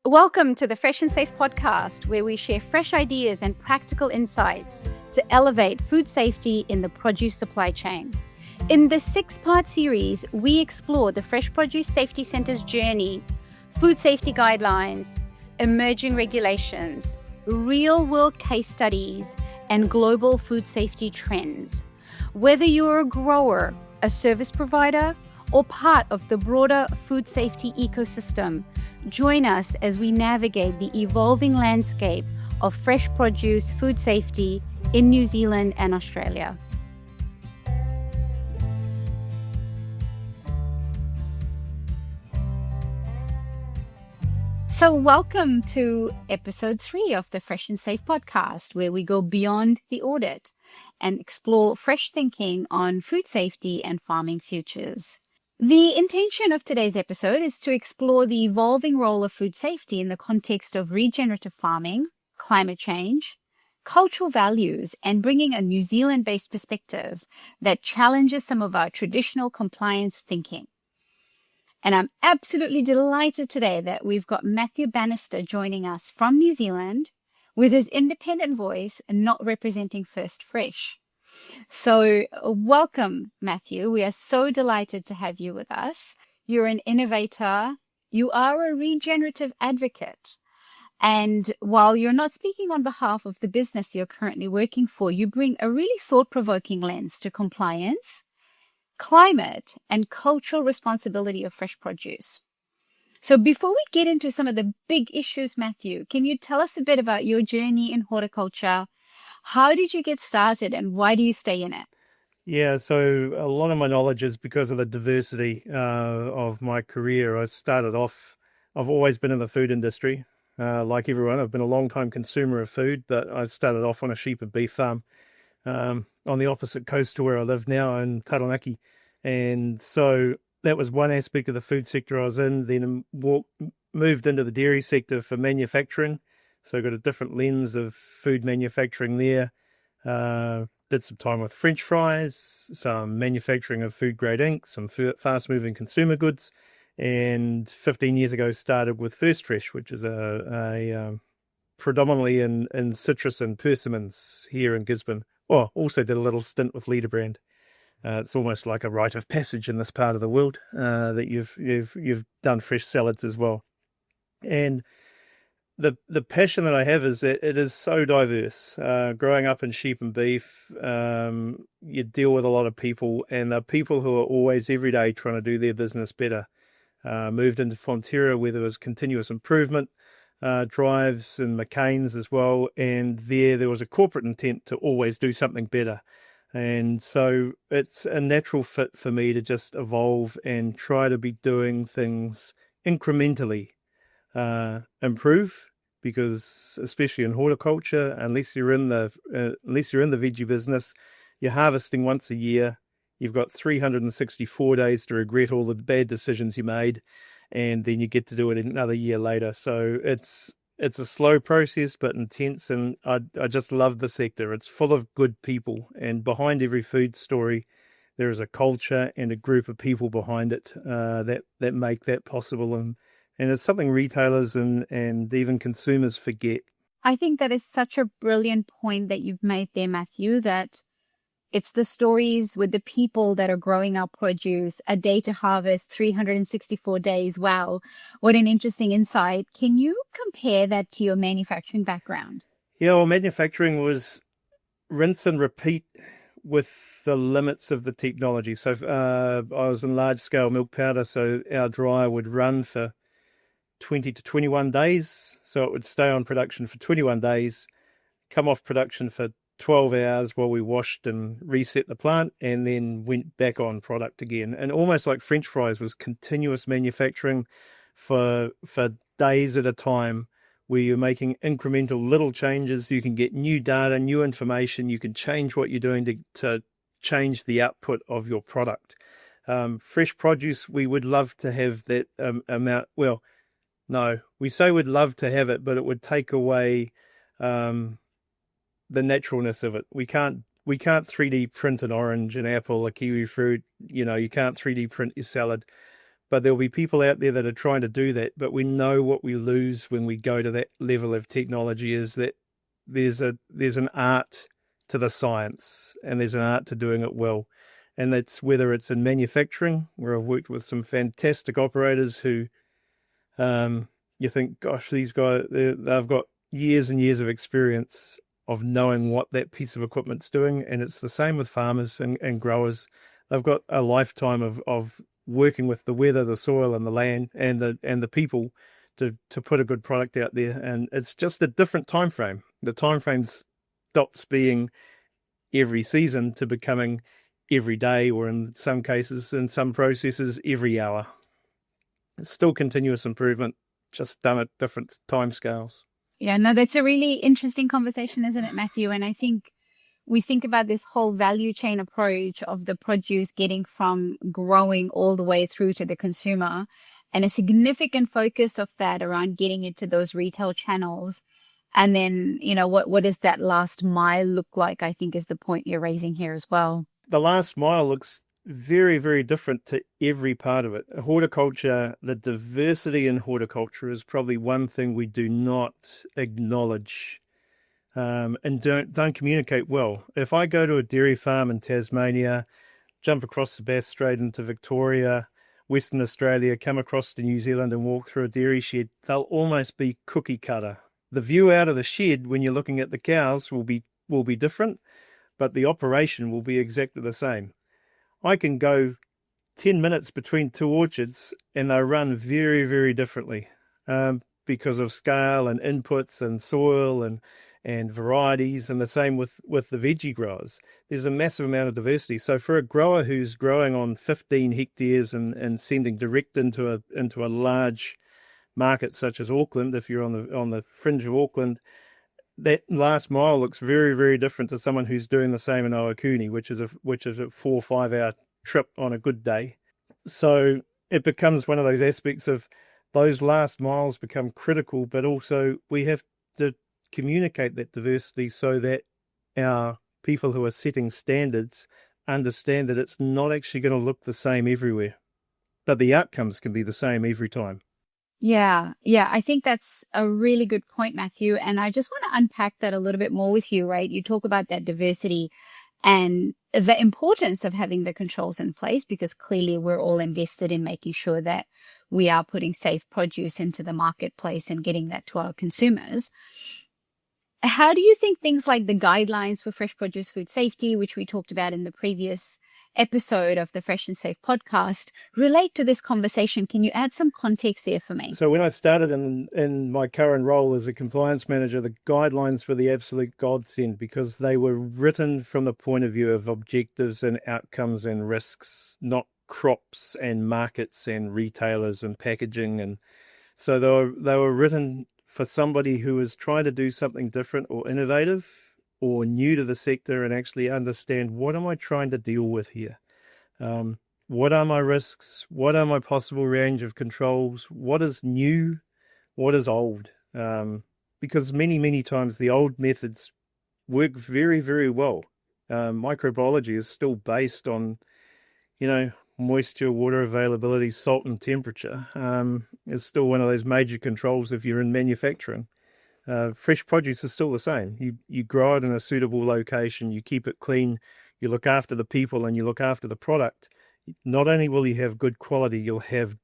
Welcome to the Fresh and Safe podcast, where we share fresh ideas and practical insights to elevate food safety in the produce supply chain. In this 6-part series, we explore the Fresh Produce Safety Center's journey, food safety guidelines, emerging regulations, real-world case studies, and global food safety trends. Whether you're a grower, a service provider, or part of the broader food safety ecosystem, join us as we navigate the evolving landscape of fresh produce food safety in New Zealand and Australia. So welcome to episode 3 of the Fresh and Safe podcast, where we go beyond the audit and explore fresh thinking on food safety and farming futures. The intention of today's episode is to explore the evolving role of food safety in the context of regenerative farming, climate change, cultural values, and bringing a New Zealand-based perspective that challenges some of our traditional compliance thinking. And I'm absolutely delighted today that we've got Mathew Bannister joining us from New Zealand with his independent voice and not representing First Fresh. So welcome, Mathew. We are so delighted to have you with us. You're an innovator. You are a regenerative advocate. And while you're not speaking on behalf of the business you're currently working for, you bring a really thought-provoking lens to compliance, climate, and cultural responsibility of fresh produce. So before we get into some of the big issues, Mathew, can you tell us a bit about your journey in horticulture? How did you get started and why do you stay in it? Yeah, so a lot of my knowledge is because of the diversity of my career. I've always been in the food industry. Like everyone, I've been a long-time consumer of food, but I started off on a sheep and beef farm on the opposite coast to where I live now in Taranaki. And so that was one aspect of the food sector I was in. Then moved into the dairy sector for manufacturing. So I got a different lens of food manufacturing there. Did some time with French fries, some manufacturing of food grade ink, some fast moving consumer goods. And 15 years ago started with First Fresh, which is a predominantly in citrus and persimmons here in Gisborne. Oh, also did a little stint with Liederbrand. It's almost like a rite of passage in this part of the world that you've done fresh salads as well. And the passion that I have is that it is so diverse. Growing up in sheep and beef, you deal with a lot of people, and they're people who are always every day trying to do their business better. Moved into Fonterra where there was continuous improvement drives and McCain's as well, and there was a corporate intent to always do something better. And so it's a natural fit for me to just evolve and try to be doing things incrementally. Improve, because especially in horticulture, unless you're in the veggie business, you're harvesting once a year. You've got 364 days to regret all the bad decisions you made, and then you get to do it another year later. So it's a slow process but intense, and I just love the sector. It's full of good people, and behind every food story there is a culture and a group of people behind it that make that possible. And it's something retailers and even consumers forget. I think that is such a brilliant point that you've made there, Mathew, that it's the stories with the people that are growing our produce, a day to harvest, 364 days. Wow, what an interesting insight. Can you compare that to your manufacturing background? Yeah, well, manufacturing was rinse and repeat with the limits of the technology. So I was in large-scale milk powder, so our dryer would run for 20 to 21 days. So it would stay on production for 21 days, come off production for 12 hours while we washed and reset the plant, and then went back on product again. And almost like French fries was continuous manufacturing for days at a time, where you're making incremental little changes. You can get new data, new information. You can change what you're doing to change the output of your product. Fresh produce, we would love to have that amount. Well, no, we say we'd love to have it, but it would take away the naturalness of it. We can't 3D print an orange, an apple, a kiwi fruit. You can't 3D print your salad. But there'll be people out there that are trying to do that. But we know what we lose when we go to that level of technology is that there's an art to the science, and there's an art to doing it well. And that's whether it's in manufacturing, where I've worked with some fantastic operators who you think, gosh, these guys, they've got years and years of experience of knowing what that piece of equipment's doing. And it's the same with farmers and growers. They've got a lifetime of working with the weather, the soil and the land and the people to put a good product out there. And it's just a different time frame. The time frame stops being every season to becoming every day, or in some cases, in some processes, every hour. It's still continuous improvement, just done at different timescales. Yeah, no, that's a really interesting conversation, isn't it, Matthew? And I think we think about this whole value chain approach of the produce getting from growing all the way through to the consumer, and a significant focus of that around getting into those retail channels. And then, what does that last mile look like, I think is the point you're raising here as well. The last mile looks very, very different to every part of it. Horticulture, the diversity in horticulture is probably one thing we do not acknowledge and don't communicate well. If I go to a dairy farm in Tasmania, jump across the Bass Strait into Victoria, Western Australia, come across to New Zealand and walk through a dairy shed, they'll almost be cookie cutter. The view out of the shed when you're looking at the cows will be different, but the operation will be exactly the same. I can go 10 minutes between two orchards and they run very, very differently because of scale and inputs and soil and varieties, and the same with the veggie growers. There's a massive amount of diversity. So for a grower who's growing on 15 hectares and sending direct into a large market such as Auckland, if you're on the fringe of Auckland, that last mile looks very, very different to someone who's doing the same in Ohakune, which is a 4 or 5 hour trip on a good day. So it becomes one of those aspects of those last miles become critical, but also we have to communicate that diversity so that our people who are setting standards understand that it's not actually going to look the same everywhere, but the outcomes can be the same every time. Yeah, I think that's a really good point, Matthew. And I just want to unpack that a little bit more with you, right? You talk about that diversity and the importance of having the controls in place, because clearly we're all invested in making sure that we are putting safe produce into the marketplace and getting that to our consumers. How do you think things like the guidelines for fresh produce food safety, which we talked about in the previous episode of the Fresh and Safe podcast, relate to this conversation? Can you add some context there for me? So when I started in my current role as a compliance manager, the guidelines were the absolute godsend because they were written from the point of view of objectives and outcomes and risks, not crops and markets and retailers and packaging. And so they were written for somebody who is trying to do something different or innovative or new to the sector and actually understand, what am I trying to deal with here? What are my risks? What are my possible range of controls? What is new? What is old? Because many, many times the old methods work very, very well. Microbiology is still based on, moisture, water availability, salt and temperature. It's still one of those major controls if you're in manufacturing. Fresh produce is still the same. You grow it in a suitable location, you keep it clean, you look after the people and you look after the product. Not only will you have good quality, you'll have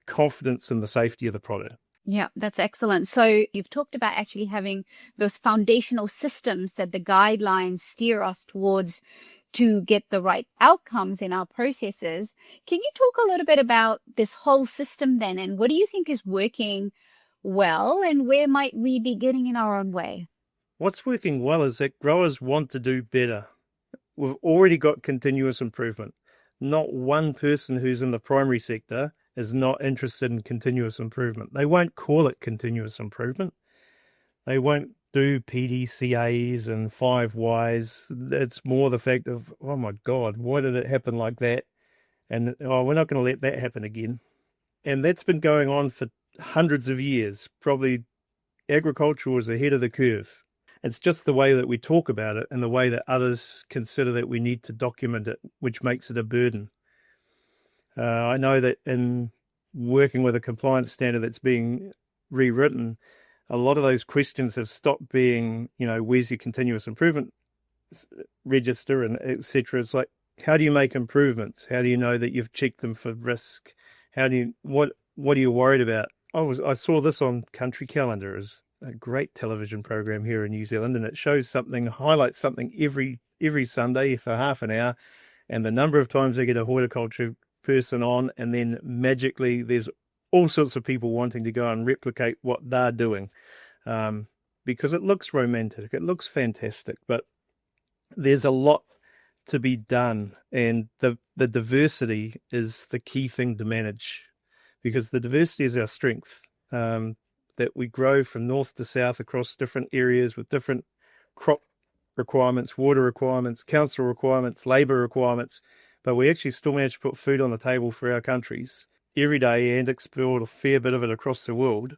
confidence in the safety of the product. Yeah, that's excellent. So you've talked about actually having those foundational systems that the guidelines steer us towards to get the right outcomes in our processes. Can you talk a little bit about this whole system then, and what do you think is working well and where might we be getting in our own way? What's working well is that growers want to do better. We've already got continuous improvement. Not one person who's in the primary sector is not interested in continuous improvement. They won't call it continuous improvement. They won't do PDCAs and 5 Ys. It's more the fact of, oh my God, why did it happen like that? And we're not going to let that happen again. And that's been going on for hundreds of years. Probably agriculture was ahead of the curve. It's just the way that we talk about it and the way that others consider that we need to document it, which makes it a burden. I know that in working with a compliance standard that's being rewritten, a lot of those questions have stopped being, where's your continuous improvement register and etc. It's like, how do you make improvements? How do you know that you've checked them for risk? What are you worried about? I saw this on Country Calendar, as a great television program here in New Zealand, and it highlights something every Sunday for half an hour, and the number of times they get a horticulture person on, and then magically there's all sorts of people wanting to go and replicate what they're doing, because it looks romantic, it looks fantastic, but there's a lot to be done, and the diversity is the key thing to manage, because the diversity is our strength, that we grow from north to south across different areas with different crop requirements, water requirements, council requirements, labour requirements, but we actually still manage to put food on the table for our countries every day and export a fair bit of it across the world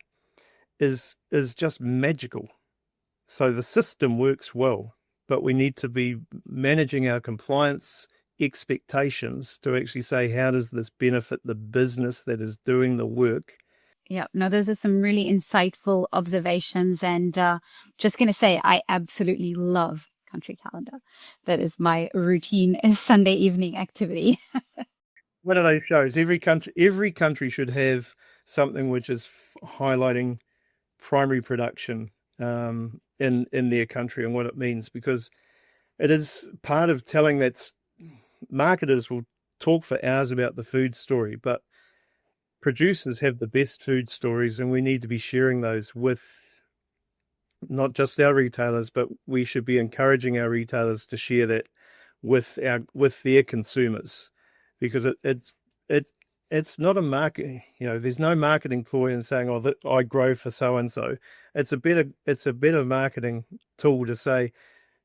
is just magical. So the system works well, but we need to be managing our compliance expectations to actually say, how does this benefit the business that is doing the work? Yeah, no, those are some really insightful observations. And just going to say, I absolutely love Country Calendar. That is my routine Sunday evening activity. One of those shows. Every country should have something which is highlighting primary production in their country and what it means, because it is part of telling that marketers will talk for hours about the food story, but producers have the best food stories, and we need to be sharing those with not just our retailers, but we should be encouraging our retailers to share that with their consumers, because it's not a market. There's no marketing ploy in saying, "Oh, that I grow for so and so." It's a better marketing tool to say,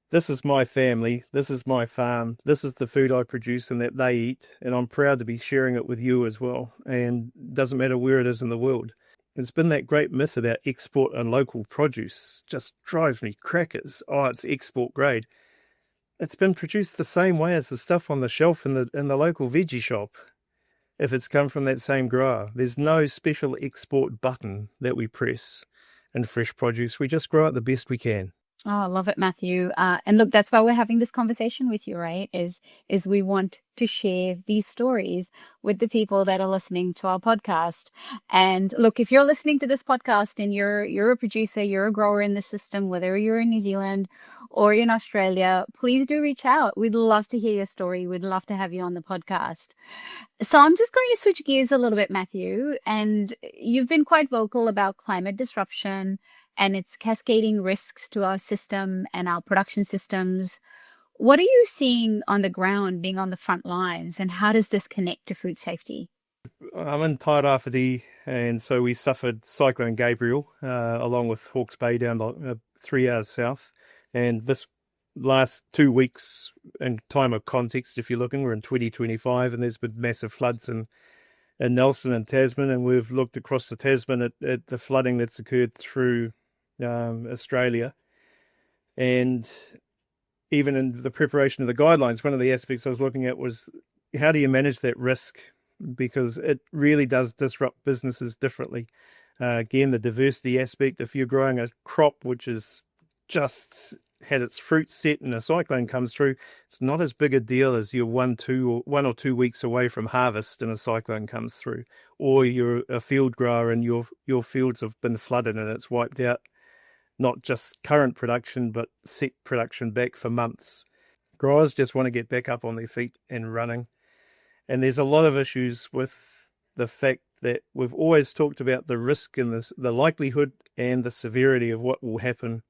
this is my family, this is my farm, this is the food I produce and that they eat, and I'm proud to be sharing it with you as well. And it doesn't matter where it is in the world. It's been that great myth about export and local produce, just drives me crackers. Oh, it's export grade. It's been produced the same way as the stuff on the shelf in the local veggie shop, if it's come from that same grower. There's no special export button that we press in fresh produce. We just grow it the best we can. Oh, I love it, Matthew. And look, that's why we're having this conversation with you, right? Is we want to share these stories with the people that are listening to our podcast. And look, if you're listening to this podcast and you're a producer, you're a grower in the system, whether you're in New Zealand or in Australia, please do reach out. We'd love to hear your story. We'd love to have you on the podcast. So I'm just going to switch gears a little bit, Matthew. And you've been quite vocal about climate disruption and its cascading risks to our system and our production systems. What are you seeing on the ground, being on the front lines, and how does this connect to food safety? I'm in Tairāwhiti, and so we suffered Cyclone Gabriel, along with Hawke's Bay down 3 hours south. And this last 2 weeks, in time of context, if you're looking, we're in 2025, and there's been massive floods in Nelson and Tasman, and we've looked across the Tasman at the flooding that's occurred through Australia. And even in the preparation of the guidelines, one of the aspects I was looking at was, how do you manage that risk? Because it really does disrupt businesses differently. Again, the diversity aspect, if you're growing a crop which is just had its fruit set and a cyclone comes through, it's not as big a deal as you're 1 or 2 weeks away from harvest and a cyclone comes through, or you're a field grower and your fields have been flooded and it's wiped out not just current production, but set production back for months. Growers just want to get back up on their feet and running. And there's a lot of issues with the fact that we've always talked about the risk and the likelihood and the severity of what will happen.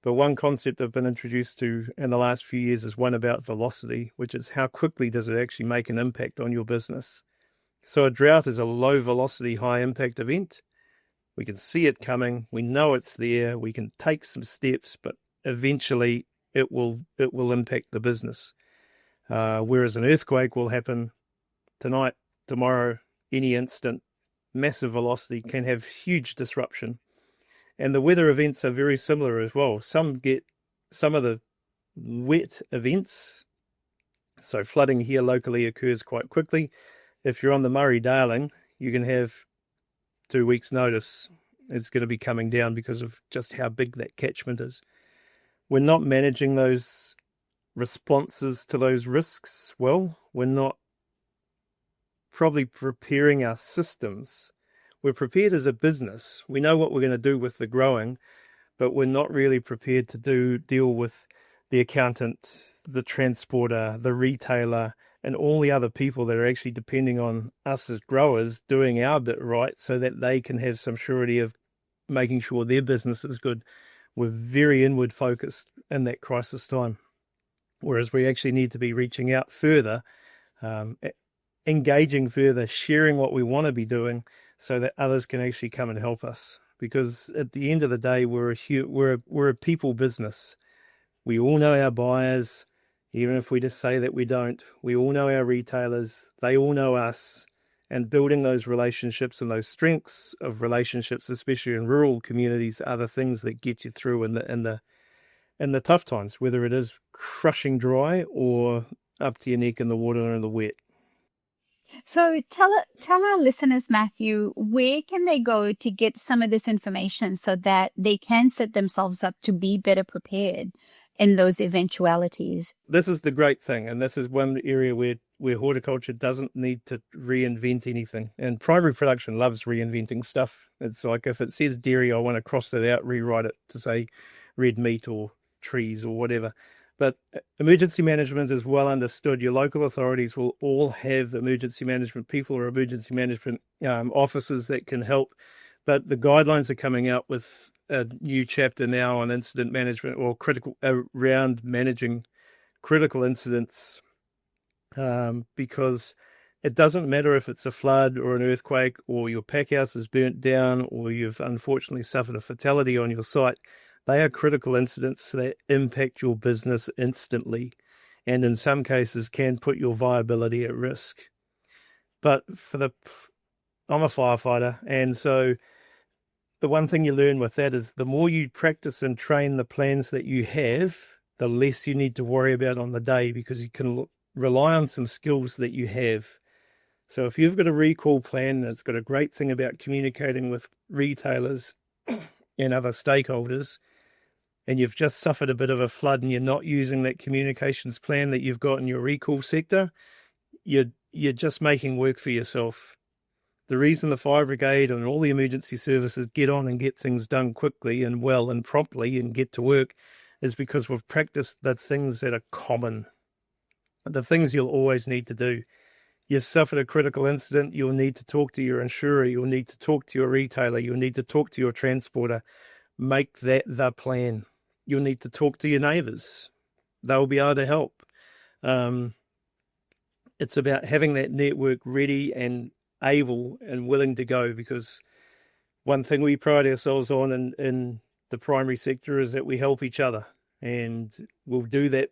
But one concept I've been introduced to in the last few years is one about velocity, which is how quickly does it actually make an impact on your business. So a drought is a low velocity, high impact event. We can see it coming. We know it's there. We can take some steps, but eventually it will impact the business. Whereas an earthquake will happen tonight, tomorrow, any instant. Massive velocity can have huge disruption. And the weather events are very similar as well. Some of the wet events. So flooding here locally occurs quite quickly. If you're on the Murray-Darling, you can have 2 weeks' notice. It's going to be coming down because of just how big that catchment is. We're not managing those responses to those risks well. We're not probably preparing our systems. We're prepared as a business. We know what we're going to do with the growing, but we're not really prepared to deal with the accountant, the transporter, the retailer, and all the other people that are actually depending on us as growers doing our bit right so that they can have some surety of making sure their business is good. We're very inward focused in that crisis time, whereas we actually need to be reaching out further, engaging further, sharing what we want to be doing so that others can actually come and help us. Because at the end of the day, we're a people business. We all know our buyers, even if we just say that we don't. We all know our retailers. They all know us. And building those relationships and those strengths of relationships, especially in rural communities, are the things that get you through in the tough times, whether it is crushing dry or up to your neck in the water and the wet. So tell our listeners, Mathew, where can they go to get some of this information so that they can set themselves up to be better prepared in those eventualities? This is the great thing, and this is one area where horticulture doesn't need to reinvent anything. And primary production loves reinventing stuff. It's like if it says dairy, I want to cross it out, rewrite it to say red meat or trees or whatever. But emergency management is well understood. Your local authorities will all have emergency management people or emergency management officers that can help. But the guidelines are coming out with a new chapter now on incident management or critical around managing critical incidents, because it doesn't matter if it's a flood or an earthquake or your pack house is burnt down or you've unfortunately suffered a fatality on your site. They are critical incidents that impact your business instantly and in some cases can put your viability at risk. But I'm a firefighter, and so the one thing you learn with that is the more you practice and train the plans that you have, the less you need to worry about on the day because you can rely on some skills that you have. So if you've got a recall plan, it's got a great thing about communicating with retailers and other stakeholders, and you've just suffered a bit of a flood and you're not using that communications plan that you've got in your recall sector, you're just making work for yourself. The reason the fire brigade and all the emergency services get on and get things done quickly and well and promptly and get to work is because we've practiced the things that are common, the things you'll always need to do. You've suffered a critical incident, you'll need to talk to your insurer, you'll need to talk to your retailer, you'll need to talk to your transporter. Make that the plan. You'll need to talk to your neighbours. They'll be able to help. It's about having that network ready and able and willing to go, because one thing we pride ourselves on in the primary sector is that we help each other, and we'll do that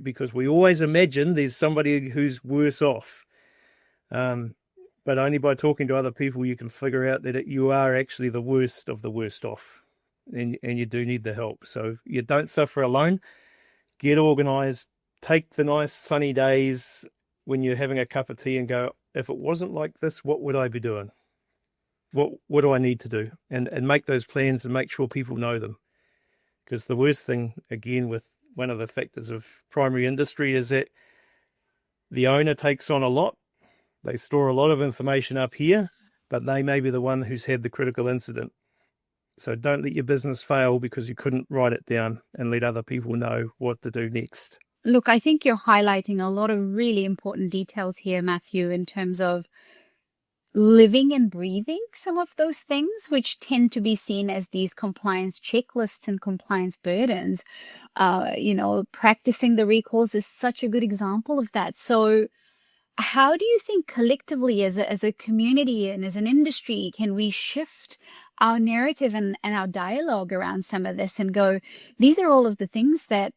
because we always imagine there's somebody who's worse off, but only by talking to other people you can figure out that you are actually the worst of the worst off, and you do need the help. So you don't suffer alone. Get organised. Take the nice sunny days when you're having a cup of tea and go, if it wasn't like this, what would I be doing? What do I need to do? And make those plans and make sure people know them. Because the worst thing, again, with one of the factors of primary industry is that the owner takes on a lot. They store a lot of information up here, but they may be the one who's had the critical incident. So don't let your business fail because you couldn't write it down, and let other people know what to do next. Look, I think you're highlighting a lot of really important details here, Mathew, in terms of living and breathing some of those things, which tend to be seen as these compliance checklists and compliance burdens. Practicing the recalls is such a good example of that. So how do you think collectively as a community and as an industry can we shift our narrative and our dialogue around some of this and go, these are all of the things that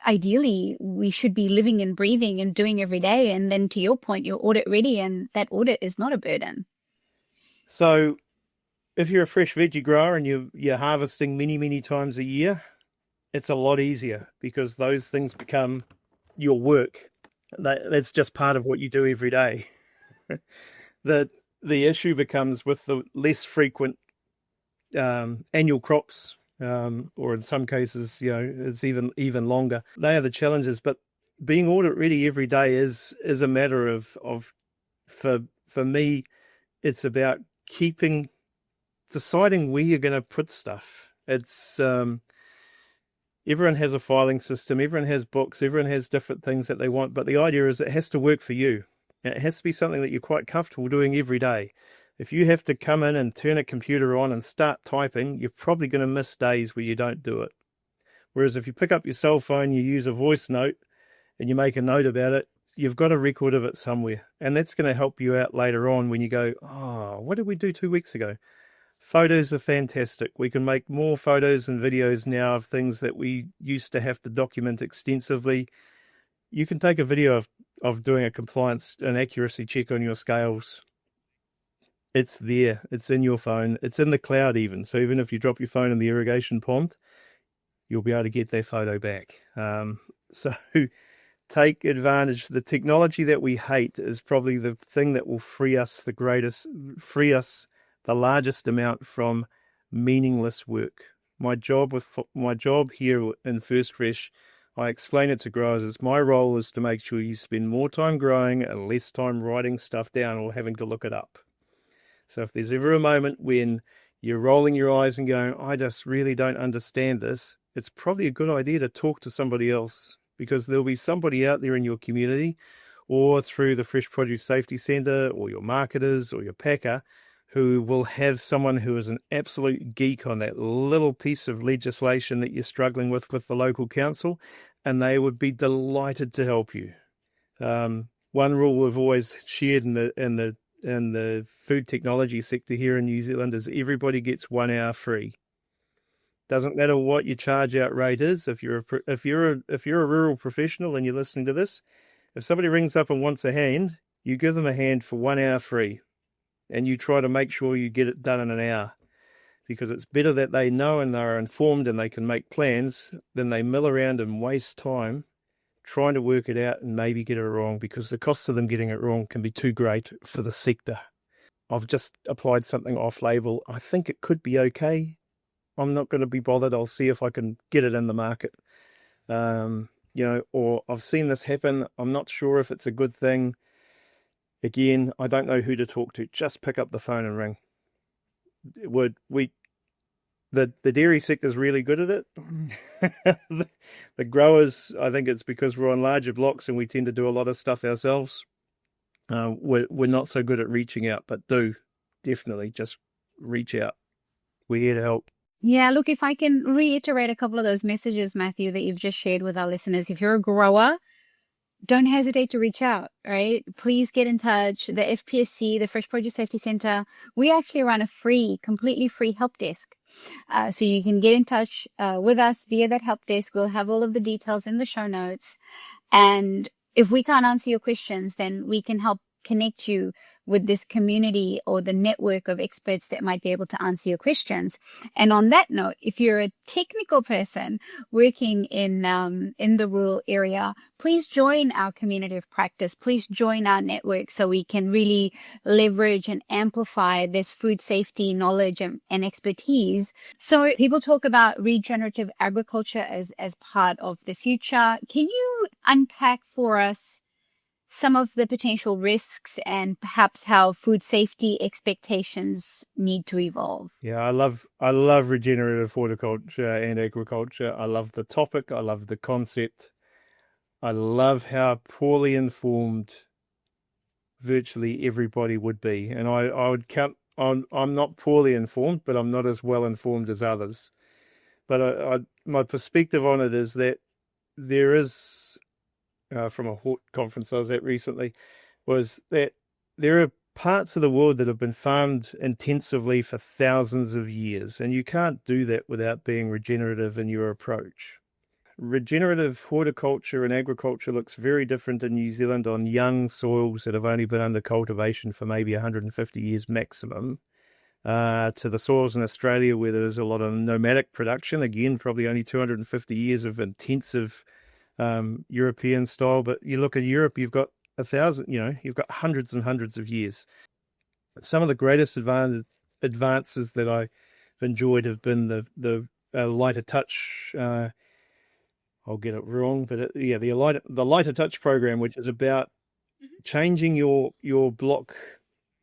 ideally we should be living and breathing and doing every day, and then to your point, you're audit ready, and that audit is not a burden. So if you're a fresh veggie grower and you're harvesting many times a year, it's a lot easier because those things become your work. That's just part of what you do every day. the issue becomes with the less frequent annual crops, or in some cases, it's even longer. They are the challenges, but being audit ready every day is a matter of for me, it's about deciding where you're going to put stuff. It's everyone has a filing system, everyone has books, everyone has different things that they want, but the idea is it has to work for you. It has to be something that you're quite comfortable doing every day. If you have to come in and turn a computer on and start typing, you're probably going to miss days where you don't do it. Whereas if you pick up your cell phone, you use a voice note, and you make a note about it, you've got a record of it somewhere. And that's going to help you out later on when you go, oh, what did we do 2 weeks ago? Photos are fantastic. We can make more photos and videos now of things that we used to have to document extensively. You can take a video of doing a compliance and accuracy check on your scales. It's there. It's in your phone. It's in the cloud even. So even if you drop your phone in the irrigation pond, you'll be able to get that photo back. So take advantage. The technology that we hate is probably the thing that will free us the largest amount from meaningless work. My job here in First Fresh, I explain it to growers, is my role is to make sure you spend more time growing and less time writing stuff down or having to look it up. So if there's ever a moment when you're rolling your eyes and going, I just really don't understand this, it's probably a good idea to talk to somebody else, because there'll be somebody out there in your community or through the Fresh Produce Safety Centre or your marketers or your packer who will have someone who is an absolute geek on that little piece of legislation that you're struggling with the local council, and they would be delighted to help you. One rule we've always shared in the food technology sector here in New Zealand is everybody gets 1 hour free. Doesn't matter what your charge out rate is. If you're a rural professional and you're listening to this, if somebody rings up and wants a hand, you give them a hand for 1 hour free, and you try to make sure you get it done in an hour, because it's better that they know and they're informed and they can make plans than they mill around and waste time trying to work it out and maybe get it wrong, because the costs of them getting it wrong can be too great for the sector. I've just applied something off-label. I think it could be okay. I'm not going to be bothered. I'll see if I can get it in the market. Or I've seen this happen. I'm not sure if it's a good thing. Again, I don't know who to talk to. Just pick up the phone and ring. The dairy sector is really good at it. The growers, I think it's because we're on larger blocks and we tend to do a lot of stuff ourselves. We're not so good at reaching out, but do definitely just reach out. We're here to help. Yeah, look, if I can reiterate a couple of those messages, Matthew, that you've just shared with our listeners. If you're a grower, don't hesitate to reach out, right? Please get in touch. The FPSC, the Fresh Produce Safety Centre, we actually run a completely free help desk. So you can get in touch with us via that help desk. We'll have all of the details in the show notes. And if we can't answer your questions, then we can help connect you with this community or the network of experts that might be able to answer your questions. And on that note, if you're a technical person working in the rural area, please join our community of practice. Please join our network so we can really leverage and amplify this food safety knowledge and expertise. So people talk about regenerative agriculture as part of the future. Can you unpack for us some of the potential risks and perhaps how food safety expectations need to evolve? Yeah, I love regenerative horticulture and agriculture. I love the topic. I love the concept. I love how poorly informed virtually everybody would be. And I would count on, I'm not poorly informed, but I'm not as well informed as others. But my perspective on it is that there is, from a hort conference I was at recently, was that there are parts of the world that have been farmed intensively for thousands of years, and you can't do that without being regenerative in your approach. Regenerative horticulture and agriculture looks very different in New Zealand on young soils that have only been under cultivation for maybe 150 years maximum, to the soils in Australia where there's a lot of nomadic production, again, probably only 250 years of intensive European style. But you look at Europe, you've got 1,000, you've got hundreds and hundreds of years. Some of the greatest advances that I've enjoyed have been the lighter touch. I'll get it wrong, but the lighter touch program, which is about changing your block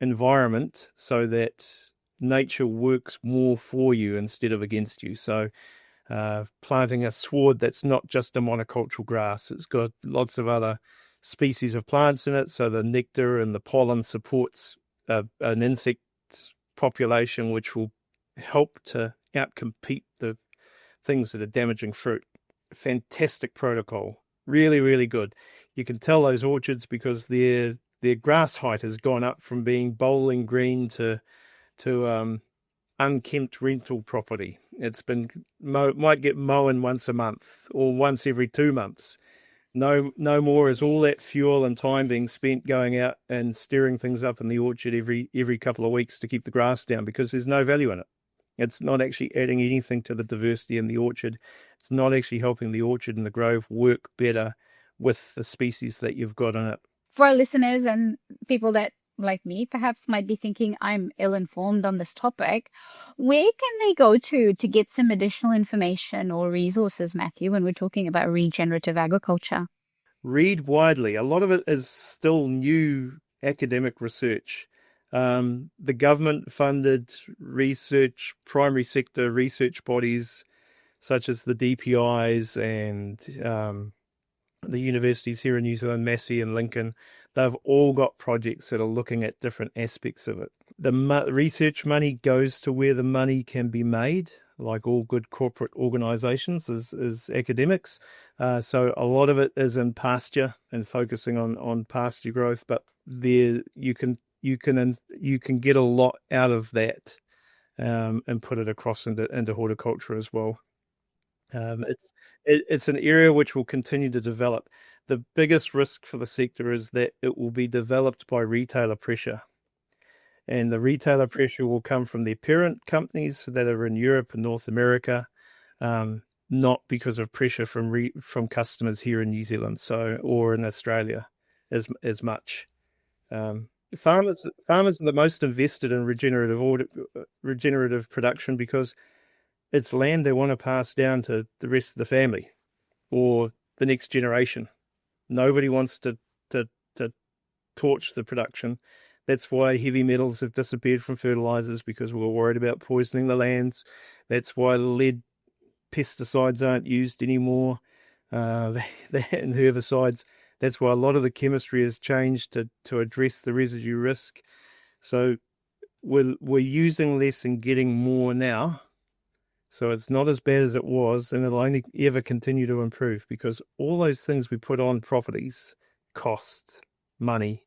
environment so that nature works more for you instead of against you. So planting a sward that's not just a monocultural grass. It's got lots of other species of plants in it, so the nectar and the pollen supports an insect population which will help to outcompete the things that are damaging fruit. Fantastic protocol. Really, really good. You can tell those orchards because their grass height has gone up from being bowling green to unkempt rental property. It's been might get mown once a month or once every 2 months. No more is all that fuel and time being spent going out and stirring things up in the orchard every couple of weeks to keep the grass down, because there's no value in it. It's not actually adding anything to the diversity in the orchard. It's not actually helping the orchard and the grove work better with the species that you've got in it. For our listeners and people that, like me, perhaps might be thinking I'm ill-informed on this topic, where can they go to get some additional information or resources, Matthew, when we're talking about regenerative agriculture? Read widely. A lot of it is still new academic research. The government-funded research, primary sector research bodies, such as the DPIs and the universities here in New Zealand, Massey and Lincoln, they've all got projects that are looking at different aspects of it. The research money goes to where the money can be made, like all good corporate organisations, is academics. So a lot of it is in pasture and focusing on pasture growth, but there you can get a lot out of that and put it across into horticulture as well. It's an area which will continue to develop. The biggest risk for the sector is that it will be developed by retailer pressure. And the retailer pressure will come from their parent companies that are in Europe and North America, not because of pressure from customers here in New Zealand or in Australia as much. Farmers are the most invested in regenerative production because it's land they want to pass down to the rest of the family or the next generation. Nobody wants to torch the production. That's why heavy metals have disappeared from fertilizers, because we're worried about poisoning the lands. That's why lead pesticides aren't used anymore, and herbicides. That's why a lot of the chemistry has changed to address the residue risk. So we're using less and getting more now. So it's not as bad as it was, and it'll only ever continue to improve, because all those things we put on properties cost money,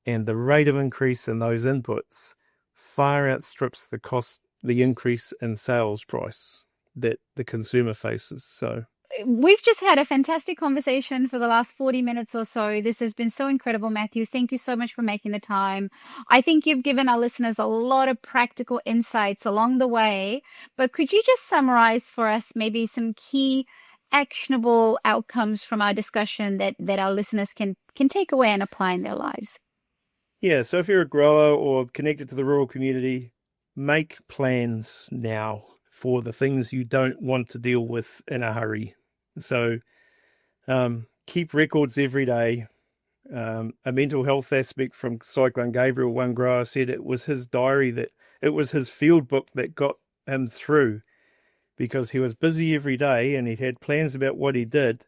and the rate of increase in those inputs far outstrips the increase in sales price that the consumer faces. So we've just had a fantastic conversation for the last 40 minutes or so. This has been so incredible, Matthew. Thank you so much for making the time. I think you've given our listeners a lot of practical insights along the way, but could you just summarize for us maybe some key actionable outcomes from our discussion that our listeners can take away and apply in their lives? Yeah, so if you're a grower or connected to the rural community, make plans now for the things you don't want to deal with in a hurry. So keep records every day. A mental health aspect from Cyclone Gabriel, one grower said it was his diary, it was his field book that got him through, because he was busy every day and he had plans about what he did,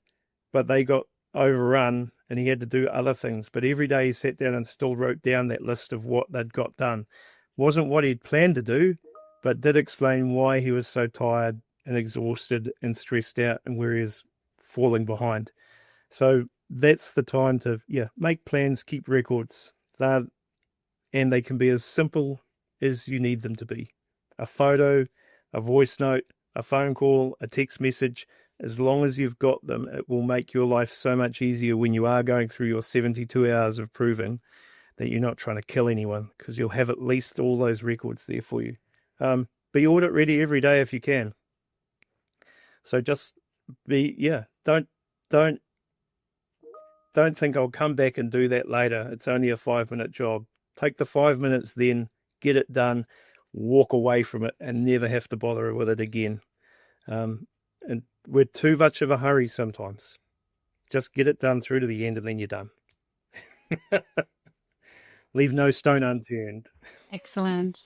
but they got overrun and he had to do other things. But every day he sat down and still wrote down that list of what they'd got done. Wasn't what he'd planned to do, but did explain why he was so tired and exhausted and stressed out and where he is falling behind. So that's the time to, make plans, keep records. And they can be as simple as you need them to be. A photo, a voice note, a phone call, a text message. As long as you've got them, it will make your life so much easier when you are going through your 72 hours of proving that you're not trying to kill anyone, because you'll have at least all those records there for you. Be audit ready every day if you can. So just don't Don't think I'll come back and do that later. It's only a 5-minute job. Take the 5 minutes then, get it done, walk away from it, and never have to bother with it again. And we're too much of a hurry sometimes. Just get it done through to the end and then you're done. Leave no stone unturned. Excellent.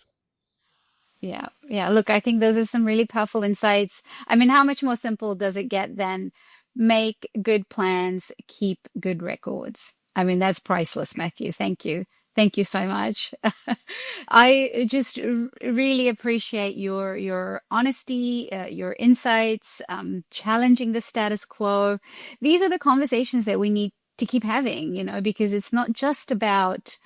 Yeah. Yeah. Look, I think those are some really powerful insights. I mean, how much more simple does it get than make good plans, keep good records? I mean, that's priceless, Matthew. Thank you. Thank you so much. I just really appreciate your honesty, your insights, challenging the status quo. These are the conversations that we need to keep having, because it's not just about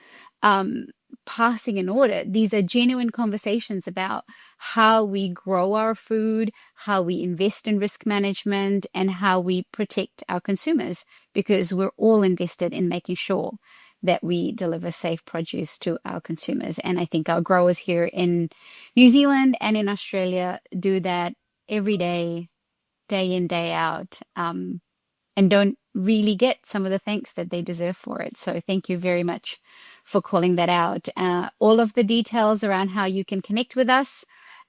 um, passing an audit. These are genuine conversations about how we grow our food, how we invest in risk management, and how we protect our consumers, because we're all invested in making sure that we deliver safe produce to our consumers. And I think our growers here in New Zealand and in Australia do that every day in, day out, and don't really get some of the thanks that they deserve for it. So thank you very much for calling that out. All of the details around how you can connect with us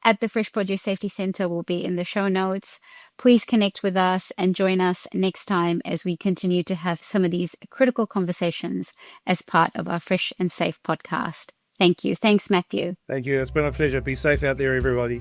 at the Fresh Produce Safety Centre will be in the show notes. Please connect with us and join us next time as we continue to have some of these critical conversations as part of our Fresh and Safe podcast. Thank you. Thanks, Matthew. Thank you. It's been a pleasure. Be safe out there, everybody.